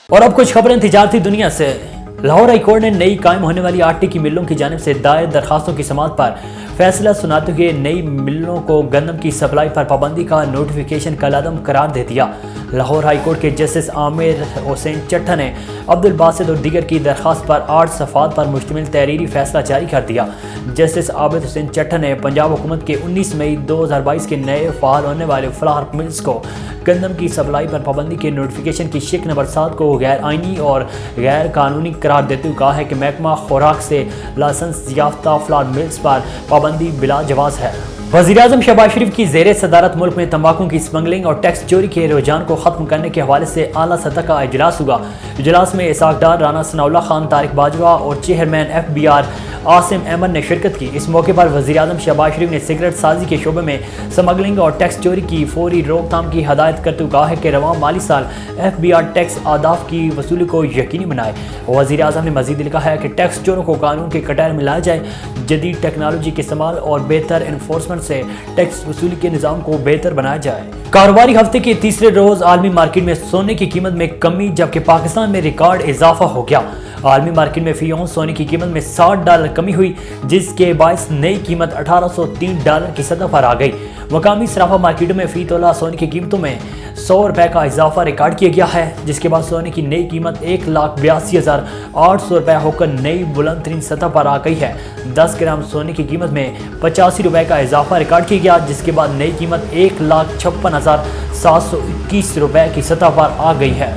اور اب کچھ خبریں تجارتی دنیا سے۔ لاہور ہائی کورٹ نے نئی قائم ہونے والی آٹے کی ملوں کی جانب سے دائر درخواستوں کی سماعت پر فیصلہ سناتے ہوئے نئی ملوں کو گندم کی سپلائی پر پابندی کا نوٹیفیکیشن کالعدم قرار دے دیا۔ لاہور ہائی کورٹ کے جسٹس عامر حسین چٹھا نے عبدالباسط اور دیگر کی درخواست پر 8 صفحات پر مشتمل تحریری فیصلہ جاری کر دیا۔ جسٹس عابد حسین چٹھا نے پنجاب حکومت کے 19 مئی 2022 کے نئے فعال ہونے والے فلاور ملز کو گندم کی سپلائی پر پابندی کے نوٹیفیکیشن کی شق نمبر 7 کو غیر آئینی اور غیر قانونی قرار دیتے ہوئے کہا ہے کہ محکمہ خوراک سے لائسنس یافتہ فلاور ملز پر پابندی بلا جواز ہے۔ وزیراعظم شہباز شریف کی زیر صدارت ملک میں تمباکو کی اسمگلنگ اور ٹیکس چوری کے رجحان کو ختم کرنے کے حوالے سے اعلیٰ سطح کا اجلاس ہوا۔ اجلاس میں اسحاق ڈار، رانا ثناء اللہ خان، طارق باجوہ اور چیئرمین FBR عاصم احمد نے شرکت کی۔ اس موقع پر وزیراعظم شہباز شریف نے سگریٹ سازی کے شعبے میں اسمگلنگ اور ٹیکس چوری کی فوری روک تھام کی ہدایت کرتے ہوئے کہا ہے کہ رواں مالی سال FBR ٹیکس اہداف کی وصولی کو یقینی بنائے۔ وزیراعظم نے مزید لکھا ہے کہ ٹیکس چوروں کو قانون کے کٹہرے میں لایا جائے، جدید ٹیکنالوجی کے استعمال اور بہتر انفورسمنٹ سے ٹیکس وصولی کے نظام کو بہتر بنایا جائے۔ کاروباری ہفتے کے تیسرے روز عالمی مارکیٹ میں سونے کی قیمت میں کمی جبکہ پاکستان میں ریکارڈ اضافہ ہو گیا۔ عالمی مارکیٹ میں فی اونس سونے کی قیمت میں $60 کمی ہوئی، جس کے باعث نئی قیمت $1803 کی سطح پر آ گئی۔ مقامی صرافہ مارکیٹوں میں فی تولہ سونے کی قیمتوں میں $100 کا اضافہ ریکارڈ کیا گیا ہے، جس کے بعد سونے کی نئی قیمت $1,82,800 ہو کر نئی بلند ترین سطح پر آ گئی ہے۔ 10 گرام سونے کی قیمت میں $85 کا اضافہ ریکارڈ کیا گیا، جس کے بعد نئی قیمت $1,56,721 کی سطح پر آ گئی ہے۔